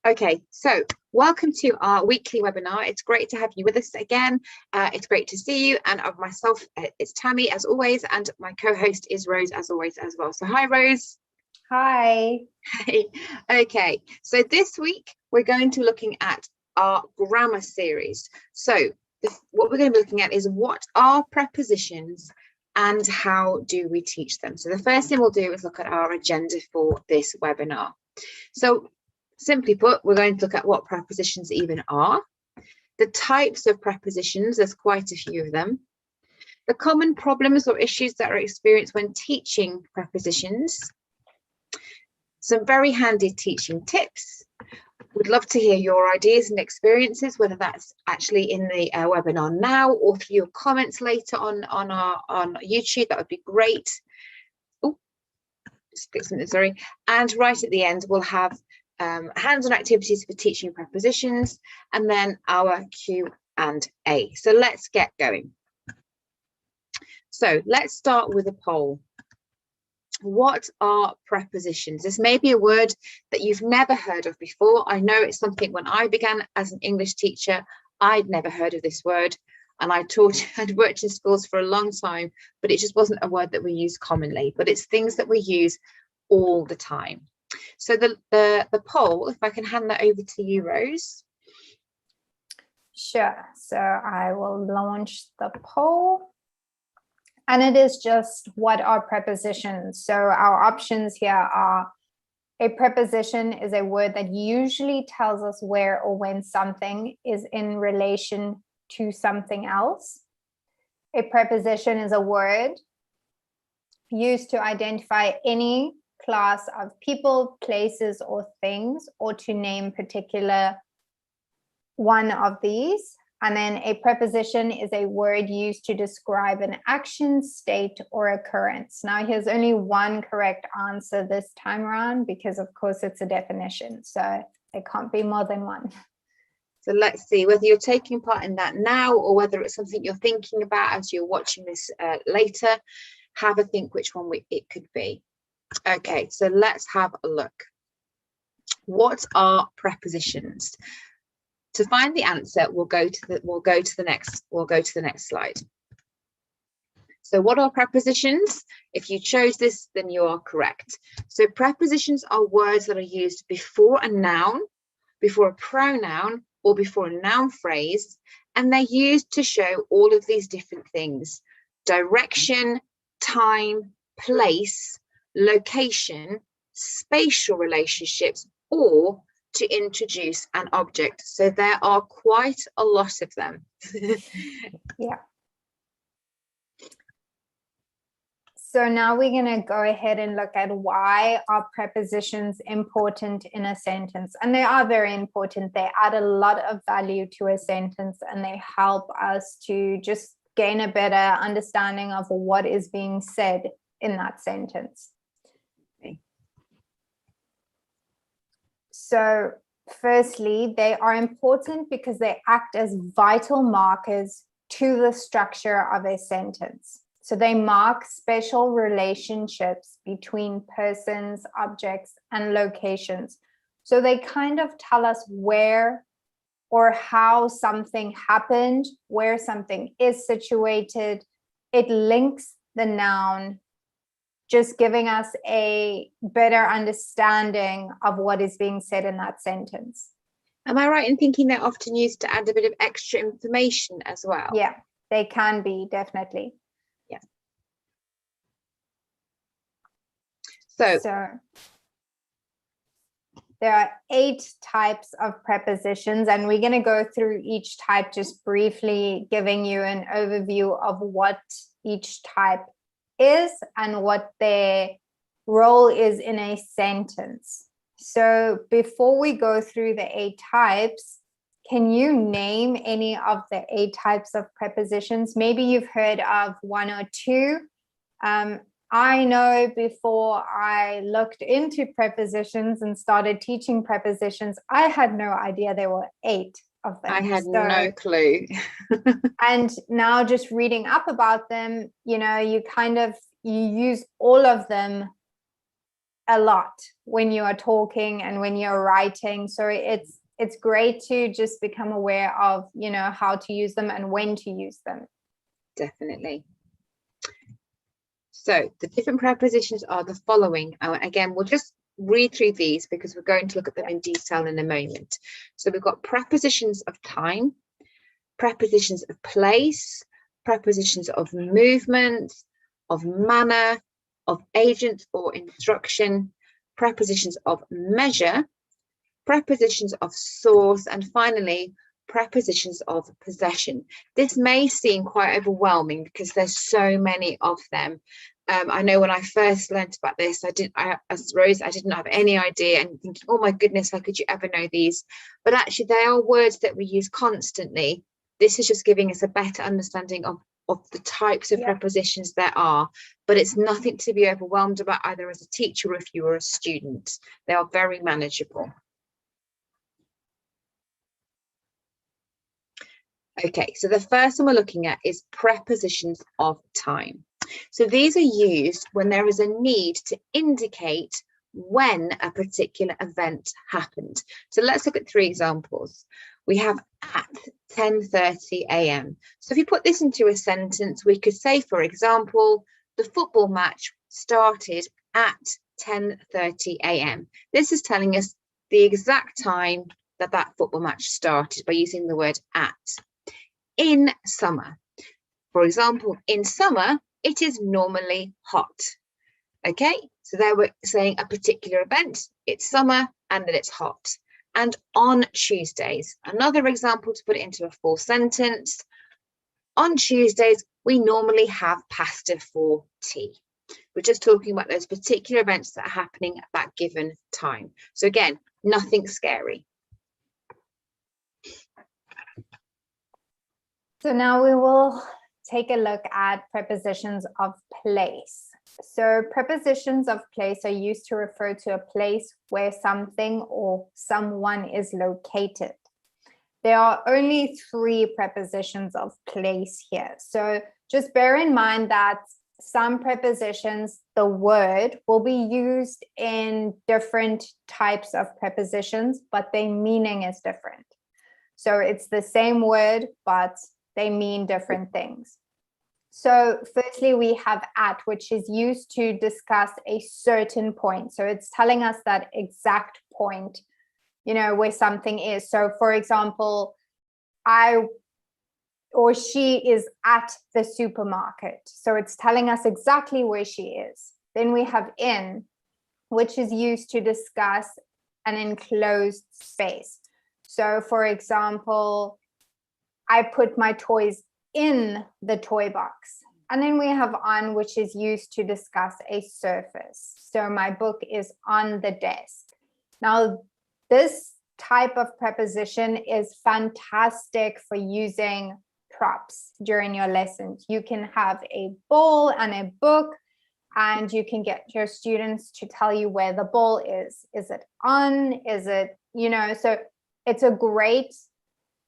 Okay, so welcome to our weekly webinar. It's great to have you with us again. It's great to see you. And of myself, it's Tammy as always, and my co-host is Rose as always as well. So hi, Rose. Hi. Hey. Okay, so this week we're going to be looking at our grammar series. So what we're going to be looking at is what are prepositions and how do we teach them? So the first thing we'll do is look at our agenda for this webinar. So simply put, we're going to look at what prepositions even are, the types of prepositions, there's quite a few of them, the common problems or issues that are experienced when teaching prepositions, some very handy teaching tips. We'd love to hear your ideas and experiences, whether that's actually in the webinar now or through your comments later on YouTube. That would be great. Oh, just click something, sorry. And right at the end, we'll have hands-on activities for teaching prepositions, and then our Q&A. So let's get going. So let's start with a poll. What are prepositions? This may be a word that you've never heard of before. I know it's something when I began as an English teacher, I'd never heard of this word, and I'd worked in schools for a long time, but it just wasn't a word that we use commonly, but it's things that we use all the time. So the poll, if I can hand that over to you, Rose. Sure. So I will launch the poll. And it is just what are prepositions. So our options here are: a preposition is a word that usually tells us where or when something is in relation to something else. A preposition is a word used to identify any class of people, places, or things, or to name particular one of these. And then a preposition is a word used to describe an action, state, or occurrence. Now, here's only one correct answer this time around because, of course, it's a definition. So it can't be more than one. So let's see whether you're taking part in that now or whether it's something you're thinking about as you're watching this later. Have a think which one it could be. Okay, so let's have a look. What are prepositions? To find the answer, we'll go to the next slide. So what are prepositions? If you chose this, then you are correct. So prepositions are words that are used before a noun, before a pronoun, or before a noun phrase, and they're used to show all of these different things: direction, time, place, location, spatial relationships, or to introduce an object. So there are quite a lot of them. Yeah. So now we're going to go ahead and look at why are prepositions important in a sentence. And they are very important. They add a lot of value to a sentence, and they help us to just gain a better understanding of what is being said in that sentence. Okay. So firstly, they are important because they act as vital markers to the structure of a sentence. So they mark special relationships between persons, objects, and locations. So they kind of tell us where or how something happened, where something is situated. It links the noun, just giving us a better understanding of what is being said in that sentence. Am I right in thinking they're often used to add a bit of extra information as well? Yeah, they can be, definitely. Yeah. So there are 8 types of prepositions, and we're going to go through each type just briefly, giving you an overview of what each type is and what their role is in a sentence. So before we go through the 8 types, can you name any of the 8 types of prepositions? Maybe you've heard of 1 or 2. I know before I looked into prepositions and started teaching prepositions, I had no idea there were 8 of them. I had no clue. And now just reading up about them, you know, you use all of them a lot when you are talking and when you're writing. So it's great to just become aware of, you know, how to use them and when to use them. Definitely. So the different prepositions are the following. Again, we'll just read through these because we're going to look at them in detail in a moment. So we've got prepositions of time, prepositions of place, prepositions of movement, of manner, of agent or instruction, prepositions of measure, prepositions of source, and finally prepositions of possession. This may seem quite overwhelming because there's so many of them. I know when I first learned about this, as Rose, I didn't have any idea and thinking, oh my goodness, how could you ever know these? But actually they are words that we use constantly. This is just giving us a better understanding of the types of prepositions there are, but it's nothing to be overwhelmed about either as a teacher or if you are a student. They are very manageable. Okay, so the first one we're looking at is prepositions of time. So these are used when there is a need to indicate when a particular event happened. So let's look at 3 examples. We have at 10:30 a.m. So if you put this into a sentence, we could say, for example, the football match started at 10:30 a.m. This is telling us the exact time that football match started by using the word at. In summer, for example, in summer, it is normally hot. Okay, so there we're saying a particular event, it's summer and that it's hot. And on Tuesdays, another example to put it into a full sentence. On Tuesdays, we normally have pasta for tea. We're just talking about those particular events that are happening at that given time. So again, nothing scary. So now we will take a look at prepositions of place. So prepositions of place are used to refer to a place where something or someone is located. There are only 3 prepositions of place here. So just bear in mind that some prepositions, the word will be used in different types of prepositions, but their meaning is different. So it's the same word, but they mean different things. So firstly, we have at, which is used to discuss a certain point. So it's telling us that exact point, you know, where something is. So for example, I or she is at the supermarket. So it's telling us exactly where she is. Then we have in, which is used to discuss an enclosed space. So for example, I put my toys in the toy box. And then we have on, which is used to discuss a surface. So my book is on the desk. Now, this type of preposition is fantastic for using props during your lessons. You can have a ball and a book, and you can get your students to tell you where the ball is. Is it on? Is it, you know, so it's a great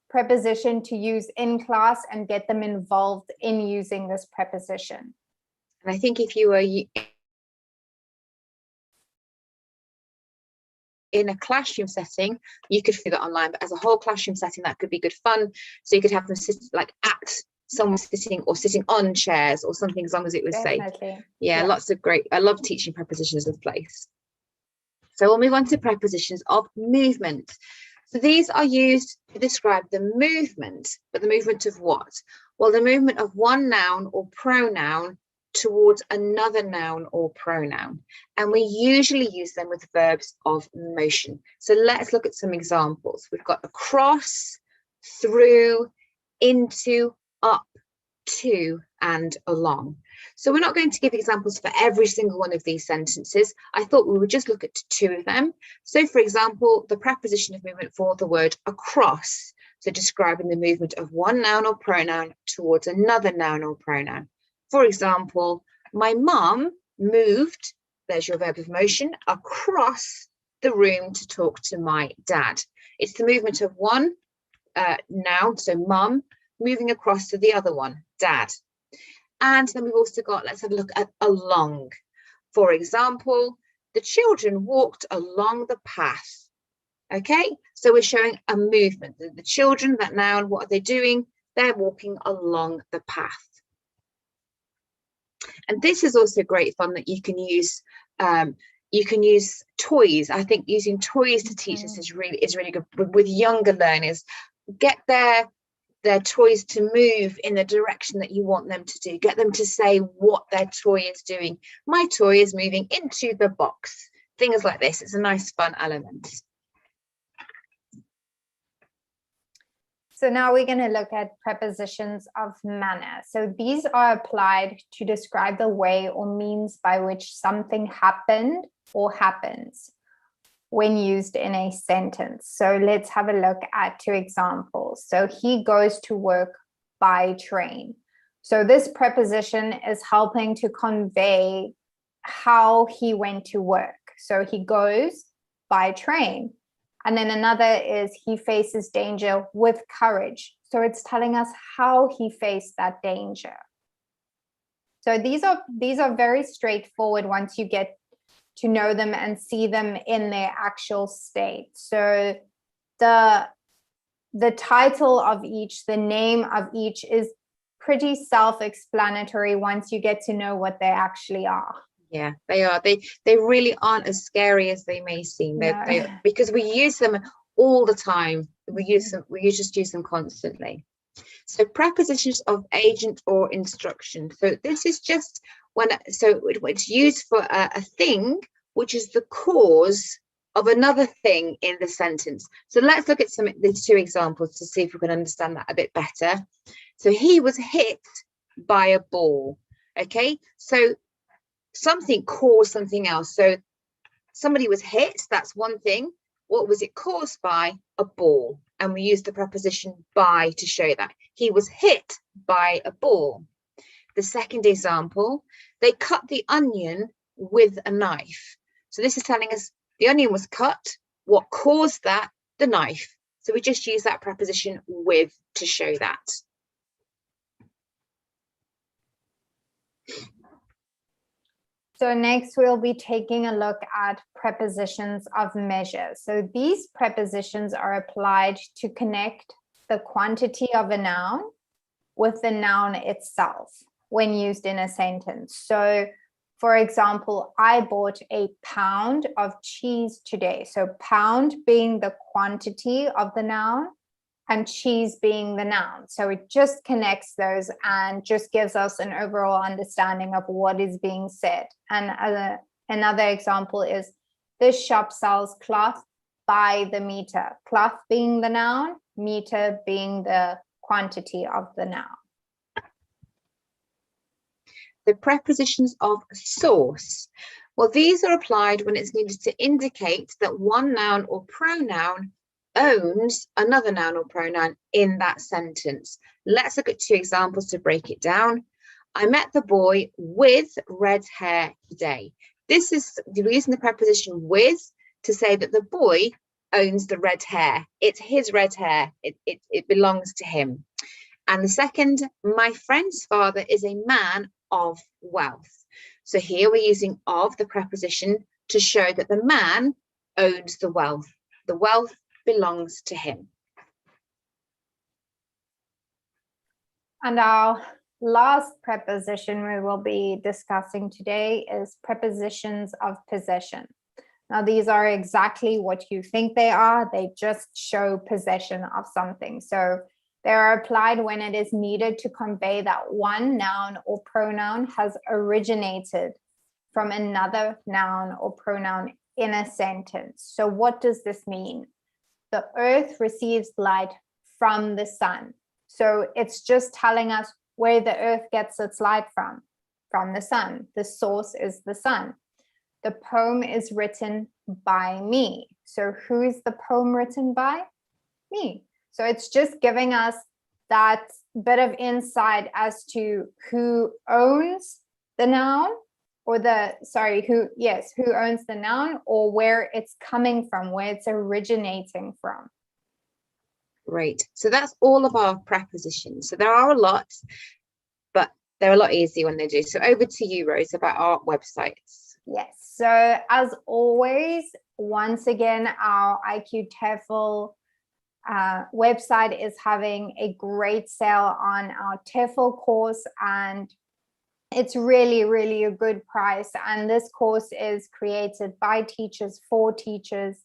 preposition to use in class and get them involved in using this preposition. And I think if you were in a classroom setting, you could do that online, but as a whole classroom setting, that could be good fun. So you could have them sit like at someone sitting or sitting on chairs or something, as long as it was safe. Yeah, lots of great. I love teaching prepositions of place. So we'll move on to prepositions of movement. So these are used to describe the movement, but the movement of what? Well, the movement of one noun or pronoun towards another noun or pronoun. And we usually use them with verbs of motion. So let's look at some examples. We've got across, through, into, up, to, and along. So we're not going to give examples for every single one of these sentences. I thought we would just look at 2 of them. So for example, the preposition of movement for the word across, so describing the movement of one noun or pronoun towards another noun or pronoun. For example, my mum moved, there's your verb of motion, across the room to talk to my dad. It's the movement of one noun, so mum, moving across to the other one, dad. And then we've also got, let's have a look at along. For example, The children walked along the path. Okay, so we're showing a movement. The children, that noun, what are they doing? They're walking along the path. And this is also great fun that you can use. You can use toys. I think using toys to teach this is really good with younger learners. Get their toys to move in the direction that you want them to do. Get them to say what their toy is doing. My toy is moving into the box. Things like this. It's a nice fun element. So now we're going to look at prepositions of manner. So these are applied to describe the way or means by which something happened or happens when used in a sentence. So let's have a look at 2 examples. So he goes to work by train. So this preposition is helping to convey how he went to work. So he goes by train. And then another is he faces danger with courage. So it's telling us how he faced that danger. So these are very straightforward once you get to know them and see them in their actual state. So the title of each, the name of each is pretty self-explanatory once you get to know what they actually are. Yeah, they are. They really aren't as scary as they may seem. No. Because we use them all the time. We just use them constantly. So prepositions of agent or instruction. So this is just it's used for a thing which is the cause of another thing in the sentence. So let's look at these 2 examples to see if we can understand that a bit better. So he was hit by a ball. Okay, so something caused something else. So somebody was hit, that's one thing. What was it caused by? A ball. And we use the preposition by to show that. He was hit by a ball. The second example, they cut the onion with a knife. So this is telling us the onion was cut. What caused that? The knife. So we just use that preposition with to show that. So next we'll be taking a look at prepositions of measure. So these prepositions are applied to connect the quantity of a noun with the noun itself when used in a sentence. So for example, I bought a pound of cheese today. So pound being the quantity of the noun and cheese being the noun. So it just connects those and just gives us an overall understanding of what is being said. And another example is this shop sells cloth by the meter. Cloth being the noun, meter being the quantity of the noun. The prepositions of source. Well, these are applied when it's needed to indicate that one noun or pronoun owns another noun or pronoun in that sentence. Let's look at 2 examples to break it down. I met the boy with red hair today. This is using the preposition with to say that the boy owns the red hair. It's his red hair. It belongs to him. And the second, my friend's father is a man of wealth. So here we're using of the preposition to show that the man owns the wealth. The wealth belongs to him. And our last preposition we will be discussing today is prepositions of possession. Now, these are exactly what you think they are. They just show possession of something. So they are applied when it is needed to convey that one noun or pronoun has originated from another noun or pronoun in a sentence. So what does this mean? The earth receives light from the sun. So it's just telling us where the earth gets its light from the sun. The source is the sun. The poem is written by me. So who is the poem written by? Me. So it's just giving us that bit of insight as to who owns the noun or who owns the noun or where it's coming from, where it's originating from. Great. So that's all of our prepositions. So there are a lot, but they're a lot easier when they do. So over to you, Rose, about our websites. Yes. So as always, once again, our IQ TEFL website is having a great sale on our TEFL course, and it's really a good price. And this course is created by teachers for teachers,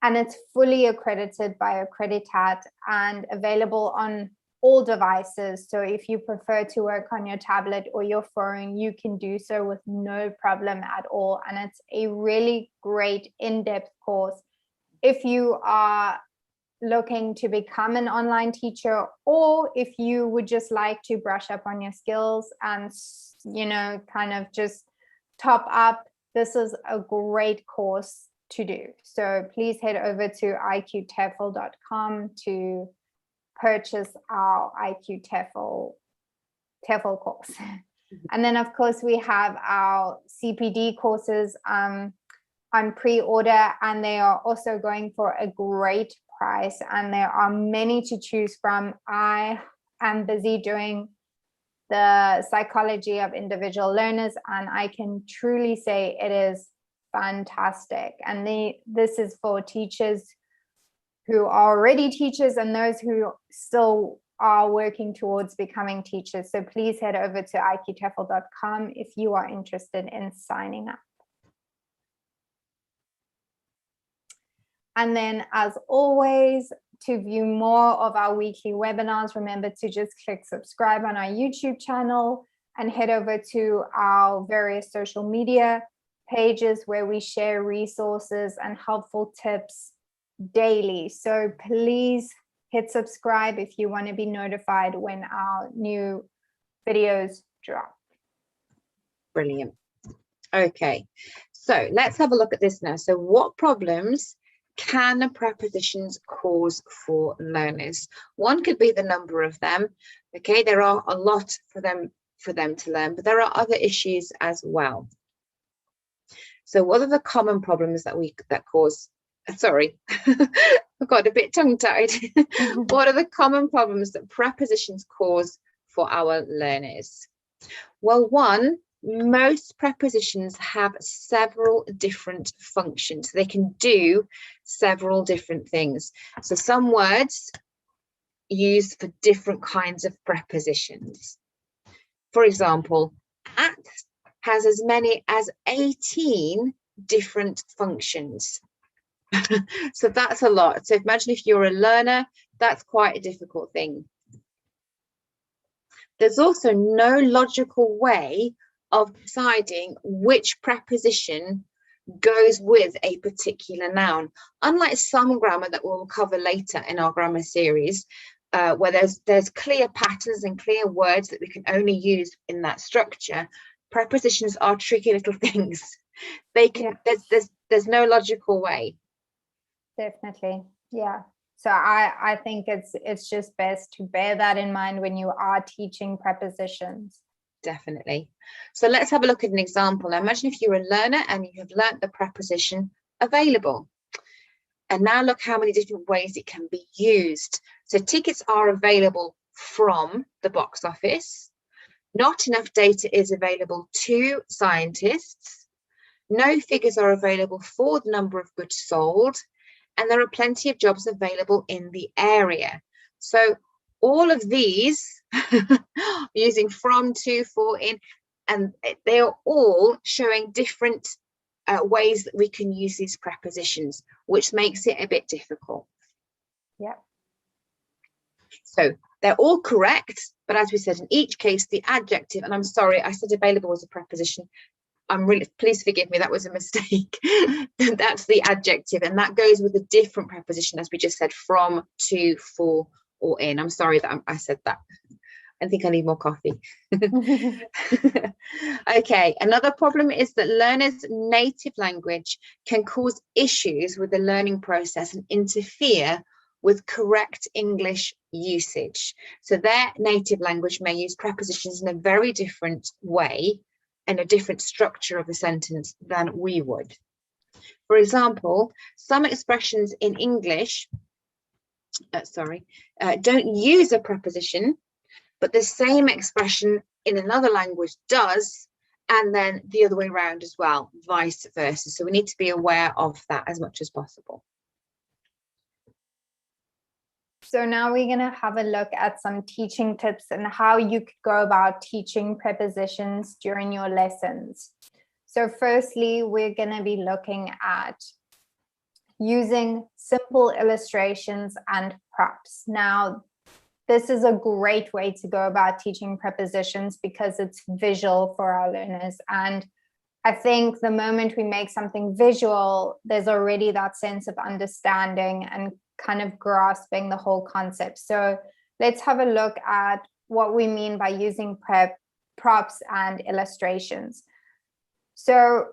and it's fully accredited by Accreditat and available on all devices. So if you prefer to work on your tablet or your phone, you can do so with no problem at all. And it's a really great in-depth course if you are looking to become an online teacher, or if you would just like to brush up on your skills and, you know, kind of just top up. This is a great course to do. So please head over to iqtefl.com to purchase our IQ TEFL course. And then of course we have our CPD courses on pre-order, and they are also going for a great price, and there are many to choose from. I am busy doing the psychology of individual learners, and I can truly say it is fantastic. And this is for teachers who are already teachers and those who still are working towards becoming teachers. So please head over to iqtefl.com if you are interested in signing up. And then, as always, to view more of our weekly webinars, remember to just click subscribe on our YouTube channel and head over to our various social media pages where we share resources and helpful tips daily. So please hit subscribe if you want to be notified when our new videos drop. Brilliant. Okay, so let's have a look at this now. So what problems can prepositions cause for learners? One could be the number of them. Okay, there are a lot for them to learn, but there are other issues as well. So what are the common problems that cause, sorry, I got a bit tongue-tied. What are the common problems that prepositions cause for our learners? Well, one, most prepositions have several different functions. They can do several different things. So some words used for different kinds of prepositions. For example, at has as many as 18 different functions. So that's a lot. So imagine if you're a learner, that's quite a difficult thing. There's also no logical way of deciding which preposition goes with a particular noun. Unlike some grammar that we'll cover later in our grammar series, where there's clear patterns and clear words that we can only use in that structure, prepositions are tricky little things. They can, there's no logical way. Definitely, yeah. So I think it's just best to bear that in mind when you are teaching prepositions. Definitely. So let's have a look at an example. Now imagine if you're a learner and you have learnt the preposition available. And now look how many different ways it can be used. So tickets are available from the box office. Not enough data is available to scientists. No figures are available for the number of goods sold. And there are plenty of jobs available in the area. So all of these using from, to, for, in, and they are all showing different ways that we can use these prepositions, which makes it a bit difficult. Yeah. So they're all correct, but as we said, in each case, the adjective, and I'm sorry, I said available as a preposition. Please forgive me, that was a mistake. That's the adjective, and that goes with a different preposition, as we just said, from, to, for, or in. I'm sorry that I said that. I think I need more coffee. Okay, another problem is that learners' native language can cause issues with the learning process and interfere with correct English usage. So their native language may use prepositions in a very different way and a different structure of a sentence than we would. For example, some expressions in English, don't use a preposition, but the same expression in another language does, and then the other way around as well, vice versa. So we need to be aware of that as much as possible. So now we're going to have a look at some teaching tips and how you could go about teaching prepositions during your lessons. So firstly, we're going to be looking at using simple illustrations and props. Now, this is a great way to go about teaching prepositions because it's visual for our learners. And I think the moment we make something visual, there's already that sense of understanding and kind of grasping the whole concept. So let's have a look at what we mean by using props and illustrations. So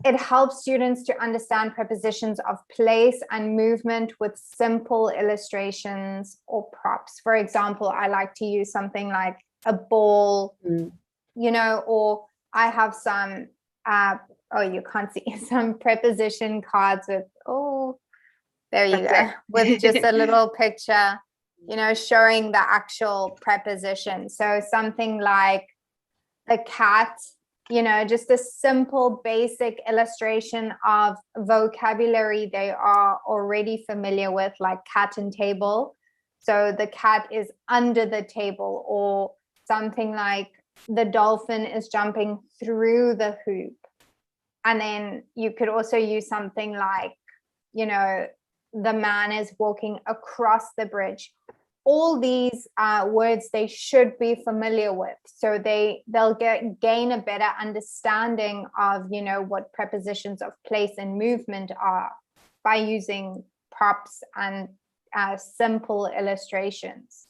it helps students to understand prepositions of place and movement with simple illustrations or props. For example, I like to use something like a ball, you know, or I have some, oh, you can't see, some preposition cards with, oh, there you go, with just a little picture, you know, showing the actual preposition. So something like a cat, you know, just a simple basic illustration of vocabulary they are already familiar with, like cat and table. So the cat is under the table, or something like the dolphin is jumping through the hoop. And then you could also use something like, you know, the man is walking across the bridge. All these words they should be familiar with, so they'll gain a better understanding of, you know, what prepositions of place and movement are by using props and simple illustrations.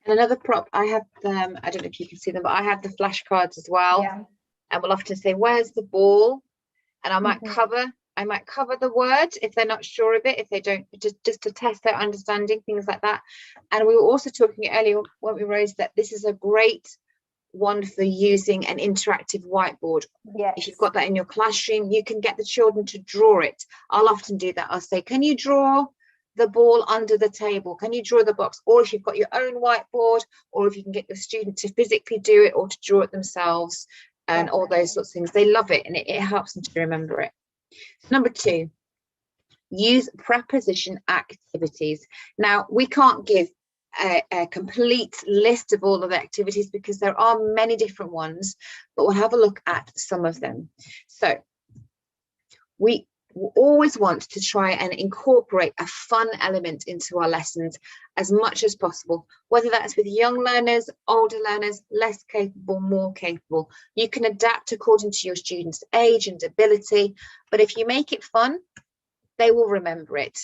And another prop, I have them, I don't know if you can see them, but I have the flashcards as well. Yeah. And we'll often say, where's the ball? And I might cover the word if they're not sure of it, if they don't, just to test their understanding, things like that. And we were also talking earlier when we raised that this is a great one for using an interactive whiteboard. Yes. If you've got that in your classroom, you can get the children to draw it. I'll often do that. I'll say, can you draw the ball under the table? Can you draw the box? Or if you've got your own whiteboard, or if you can get your student to physically do it or to draw it themselves, and all those sorts of things. They love it, and it helps them to remember it. Number 2, use preposition activities. Now, we can't give a complete list of all of the activities because there are many different ones, but we'll have a look at some of them. So we always want to try and incorporate a fun element into our lessons as much as possible, whether that's with young learners, older learners, less capable, more capable. You can adapt according to your students' age and ability, but if you make it fun, they will remember it.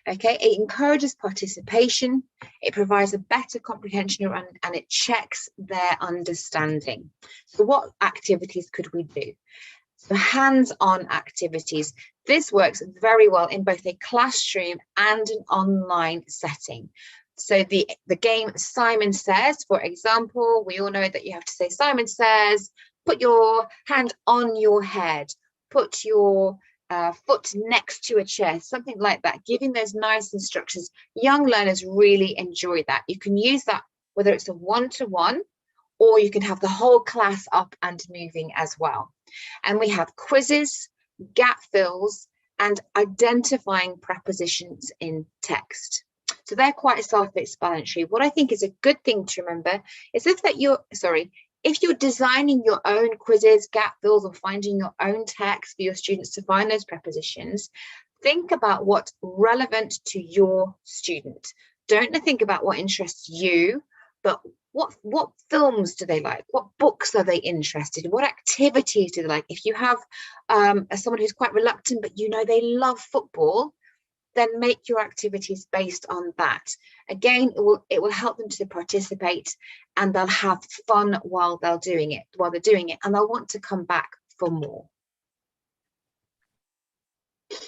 Okay, it encourages participation, it provides a better comprehension, and it checks their understanding. So what activities could we do? So hands-on activities. This works very well in both a classroom and an online setting. So the game Simon Says, for example, we all know that you have to say Simon Says, put your hand on your head, put your foot next to a chair, something like that, giving those nice instructions. Young learners really enjoy that. You can use that whether it's a one-to-one, or you can have the whole class up and moving as well. And we have quizzes, gap fills, and identifying prepositions in text. So they're quite self-explanatory. What I think is a good thing to remember is if you're designing your own quizzes, gap fills, or finding your own text for your students to find those prepositions, think about what's relevant to your student. Don't think about what interests you, but what films do they like? What books are they interested in? What activities do they like? If you have someone who's quite reluctant, but you know they love football, then make your activities based on that. Again, it will help them to participate, and they'll have fun while they're doing it, and they'll want to come back for more.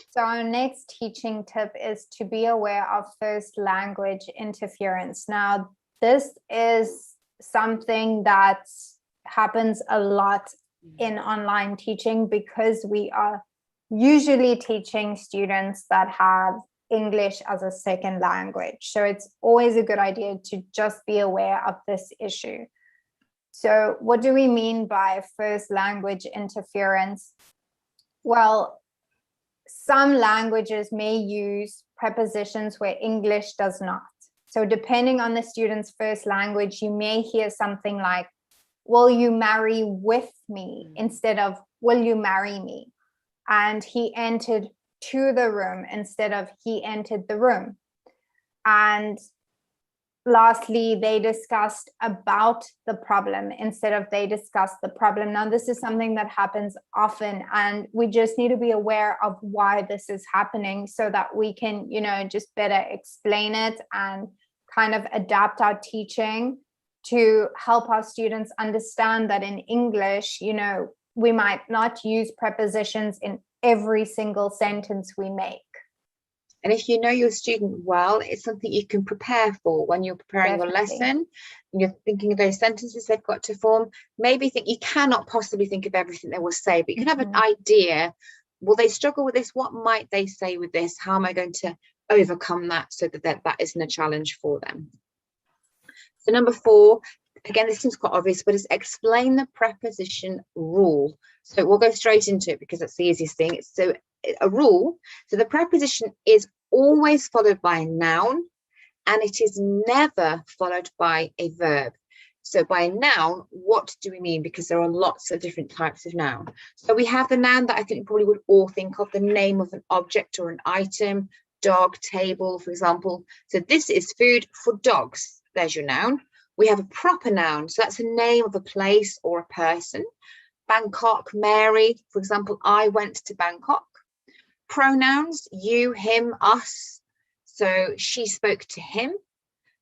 So our next teaching tip is to be aware of first language interference. Now, this is something that happens a lot in online teaching because we are usually teaching students that have English as a second language. So it's always a good idea to just be aware of this issue. So what do we mean by first language interference? Well, some languages may use prepositions where English does not. So depending on the student's first language, you may hear something like, will you marry with me, instead of will you marry me? And he entered to the room instead of he entered the room. And lastly, they discussed about the problem instead of they discussed the problem. Now, this is something that happens often, and we just need to be aware of why this is happening so that we can, just better explain it and kind of adapt our teaching to help our students understand that in English, we might not use prepositions in every single sentence we make. And if you know your student well, it's something you can prepare for when you're preparing your lesson. And you're thinking of those sentences they've got to form. Maybe think you cannot possibly think of everything they will say, but you can have an idea. Will they struggle with this? What might they say with this? How am I going to overcome that so that isn't a challenge for them? So number 4, again, this seems quite obvious, but it's explain the preposition rule. So we'll go straight into it because that's the easiest thing. So a rule. So the preposition is always followed by a noun, and it is never followed by a verb. So by a noun, what do we mean? Because there are lots of different types of noun. So we have the noun that I think we probably would all think of, the name of an object or an item, dog, table, for example. So this is food for dogs. There's your noun. We have a proper noun. So that's a name of a place or a person. Bangkok, Mary, for example, I went to Bangkok. Pronouns, you, him, us. So she spoke to him.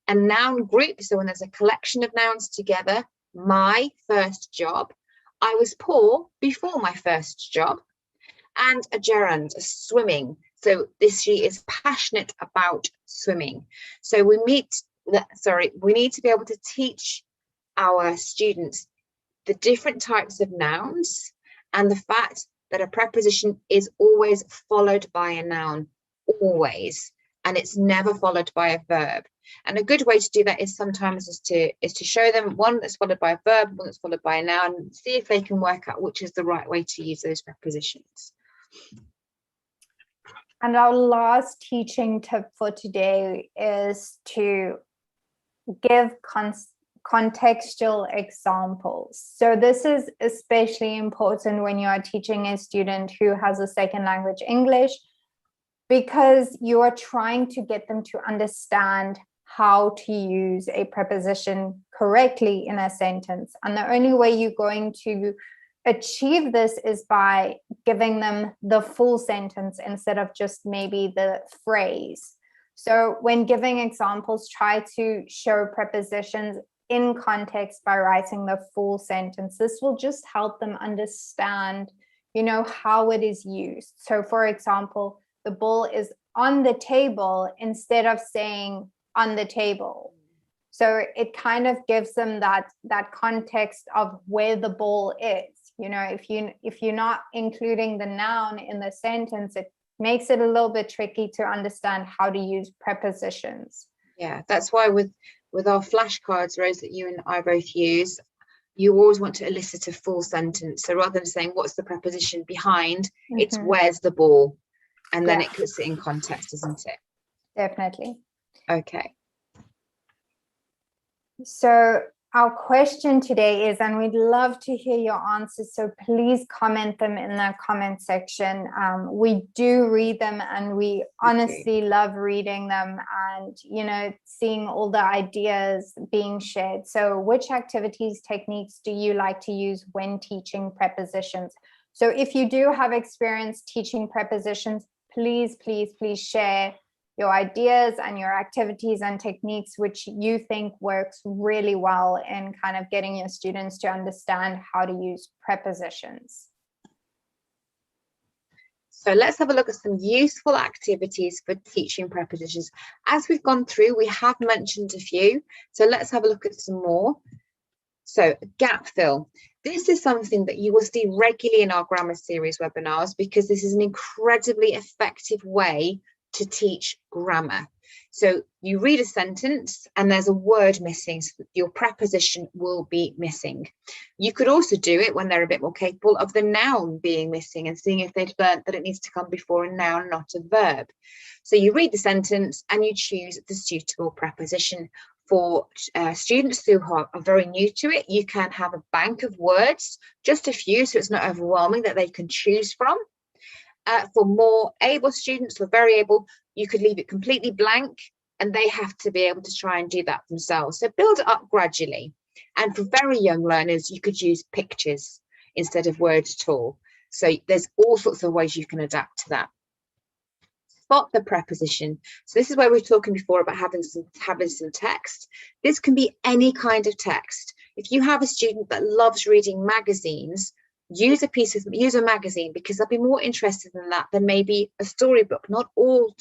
A noun group, so when there's a collection of nouns together, my first job. I was poor before my first job. And a gerund, a swimming. So she is passionate about swimming. So we need to be able to teach our students the different types of nouns and the fact that a preposition is always followed by a noun, always, and it's never followed by a verb. And a good way to do that is sometimes to show them one that's followed by a verb, one that's followed by a noun, and see if they can work out which is the right way to use those prepositions. And our last teaching tip for today is to give contextual examples. So this is especially important when you are teaching a student who has a second language English, because you are trying to get them to understand how to use a preposition correctly in a sentence. And the only way you're going to achieve this is by giving them the full sentence instead of just maybe the phrase. So when giving examples, try to show prepositions in context by writing the full sentence. This will just help them understand, how it is used. So for example, the ball is on the table instead of saying on the table. So it kind of gives them that context of where the ball is. If you're not including the noun in the sentence, it makes it a little bit tricky to understand how to use prepositions. Yeah, that's why with our flashcards, Rose, that you and I both use, you always want to elicit a full sentence. So rather than saying what's the preposition behind, it's where's the ball, and then it puts it in context, isn't it? Definitely. Okay. So our question today is, and we'd love to hear your answers, so please comment them in the comment section. We do read them, and we honestly love reading them and, seeing all the ideas being shared. So which activities, techniques do you like to use when teaching prepositions? So if you do have experience teaching prepositions, please, please, please share your ideas and your activities and techniques which you think works really well in kind of getting your students to understand how to use prepositions. So let's have a look at some useful activities for teaching prepositions. As we've gone through, we have mentioned a few, so let's have a look at some more. So gap fill. This is something that you will see regularly in our grammar series webinars, because this is an incredibly effective way to teach grammar. So you read a sentence and there's a word missing, so your preposition will be missing. You could also do it when they're a bit more capable of the noun being missing and seeing if they've learned that it needs to come before a noun, not a verb. So you read the sentence and you choose the suitable preposition. For students who are very new to it, you can have a bank of words, just a few, so it's not overwhelming, that they can choose from. For more able students or very able, you could leave it completely blank and they have to be able to try and do that themselves. So build it up gradually. And for very young learners, you could use pictures instead of words at all. So there's all sorts of ways you can adapt to that. Spot the preposition. So this is where we were talking before about having some text. This can be any kind of text. If you have a student that loves reading magazines, use a magazine, because they'll be more interested in that than maybe a storybook. Not all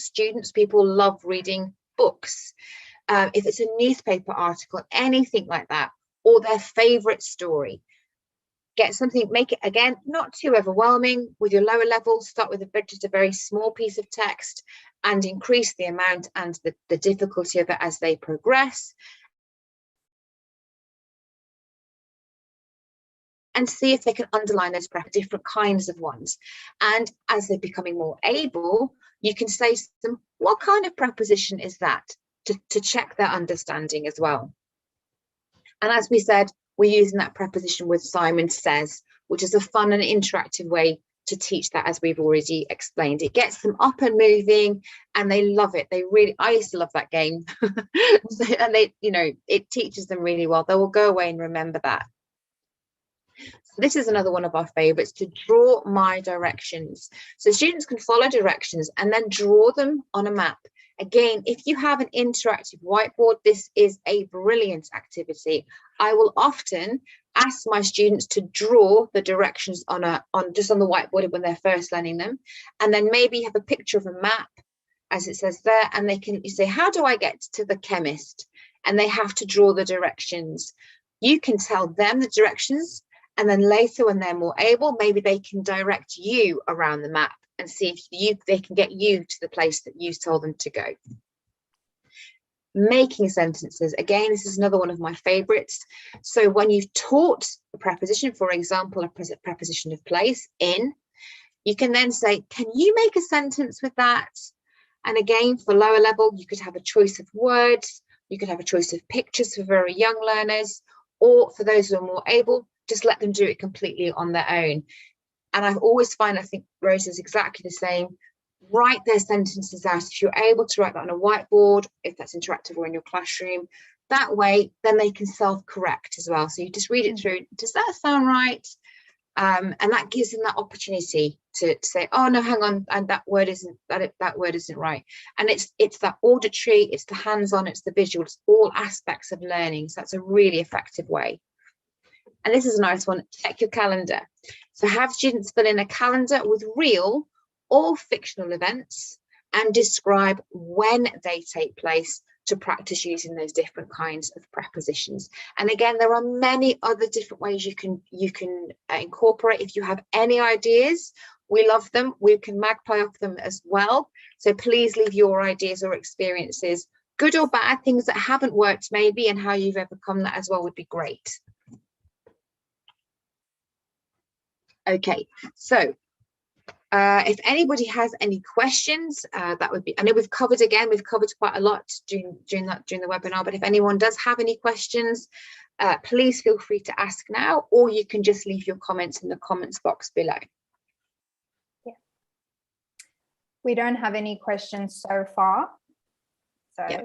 people love reading books. If it's a newspaper article, anything like that, or their favorite story, get something, make it, again, not too overwhelming. With your lower levels, start with just a very small piece of text and increase the amount and the difficulty of it as they progress. And see if they can underline those different kinds of ones. And as they're becoming more able, you can say to them, what kind of preposition is that? To check their understanding as well. And as we said, we're using that preposition with Simon Says, which is a fun and interactive way to teach that, as we've already explained. It gets them up and moving and they love it. I used to love that game. And it teaches them really well. They will go away and remember that. So this is another one of our favorites, to draw my directions. So students can follow directions and then draw them on a map. Again, if you have an interactive whiteboard, this is a brilliant activity. I will often ask my students to draw the directions on the whiteboard when they're first learning them, and then maybe have a picture of a map, as it says there, and you say, how do I get to the chemist? And they have to draw the directions. You can tell them the directions, and then later when they're more able, maybe they can direct you around the map and see if they can get you to the place that you told them to go. Making sentences. Again, this is another one of my favorites. So when you've taught a preposition, for example, a preposition of place, in, you can then say, can you make a sentence with that? And again, for lower level, you could have a choice of words. You could have a choice of pictures for very young learners, or for those who are more able, just let them do it completely on their own. And I always find, I think Rose is exactly the same, write their sentences out. If you're able to write that on a whiteboard, if that's interactive, or in your classroom, that way, then they can self-correct as well. So you just read it through, does that sound right? And that gives them that opportunity to say, oh no, hang on, and that word isn't right. And it's that auditory, it's the hands-on, it's the visual, it's all aspects of learning. So that's a really effective way. And this is a nice one, check your calendar. So have students fill in a calendar with real or fictional events and describe when they take place to practice using those different kinds of prepositions. And again, there are many other different ways you can incorporate. If you have any ideas, we love them. We can magpie off them as well. So please leave your ideas or experiences, good or bad, things that haven't worked maybe, and how you've overcome that as well would be great. Okay, so if anybody has any questions, that would be, I know we've covered quite a lot during the webinar, but if anyone does have any questions, please feel free to ask now, or you can just leave your comments in the comments box below. Yeah. We don't have any questions so far. So yeah,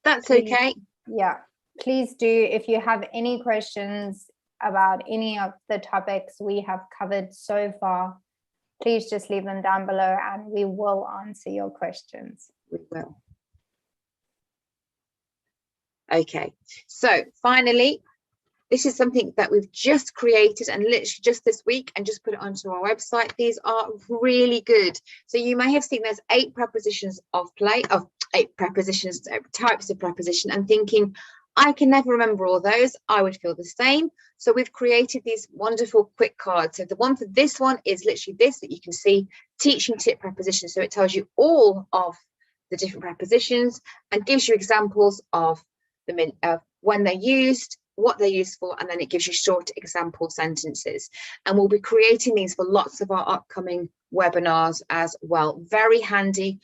that's please, okay. Yeah, please do, if you have any questions about any of the topics we have covered so far, please just leave them down below and we will answer your questions. We will. Okay, so finally, this is something that we've just created and literally just this week and just put it onto our website. These are really good. So you may have seen there's 8 prepositions types of preposition, and thinking, I can never remember all those. I would feel the same. So we've created these wonderful quick cards. So the one for this one is literally this that you can see, teaching tip prepositions. So it tells you all of the different prepositions and gives you examples of them when they're used, what they're used for, and then it gives you short example sentences. And we'll be creating these for lots of our upcoming webinars as well. Very handy.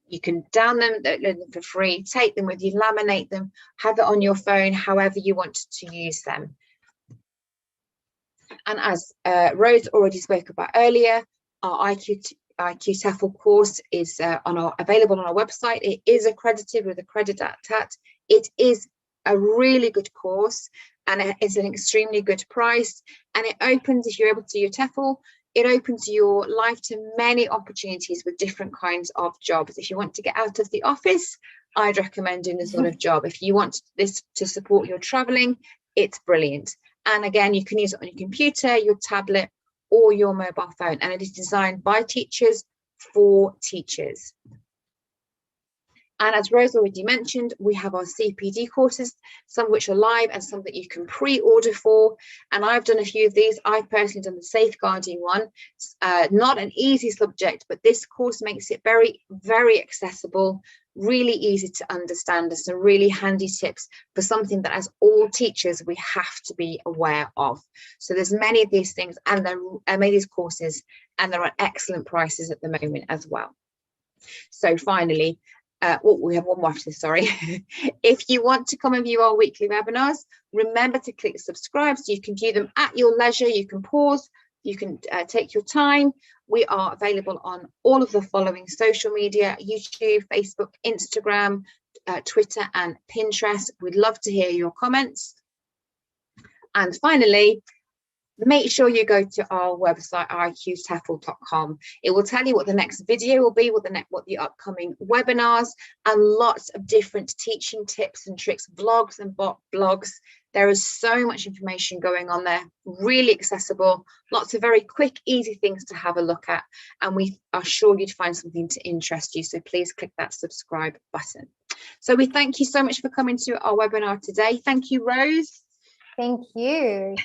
You can download them for free, take them with you, laminate them, have it on your phone, however you want to use them. And as Rose already spoke about earlier, our IQ TEFL course is available on our website. It is accredited with a credit at. It is a really good course, and it's an extremely good price. And it opens, if you're able to do your TEFL, it opens your life to many opportunities with different kinds of jobs. If you want to get out of the office, I'd recommend doing this sort of job. If you want this to support your traveling, it's brilliant. And again, you can use it on your computer, your tablet, or your mobile phone. And it is designed by teachers for teachers. And as Rose already mentioned, we have our CPD courses, some which are live and some that you can pre-order for. And I've done a few of these. I've personally done the safeguarding one. Not an easy subject, but this course makes it very, very accessible, really easy to understand, and some really handy tips for something that as all teachers we have to be aware of. So there's many of these things, and there are many of these courses, and there are excellent prices at the moment as well. So finally, we have one more after this, sorry. If you want to come and view our weekly webinars, remember to click subscribe so you can view them at your leisure. You can pause, you can take your time. We are available on all of the following social media: YouTube, Facebook, Instagram, Twitter, and Pinterest. We'd love to hear your comments. And finally, make sure you go to our website, iqtefl.com. It will tell you what the next video will be, what the upcoming webinars, and lots of different teaching tips and tricks, vlogs and blogs. There is so much information going on there, really accessible, lots of very quick, easy things to have a look at, and we are sure you'd find something to interest you. So please click that subscribe button. So we thank you so much for coming to our webinar today. Thank you, Rose. Thank you.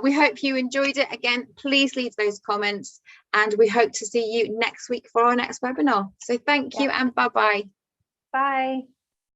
We hope you enjoyed it. Again, please leave those comments, and we hope to see you next week for our next webinar. So thank you, and bye-bye. Bye.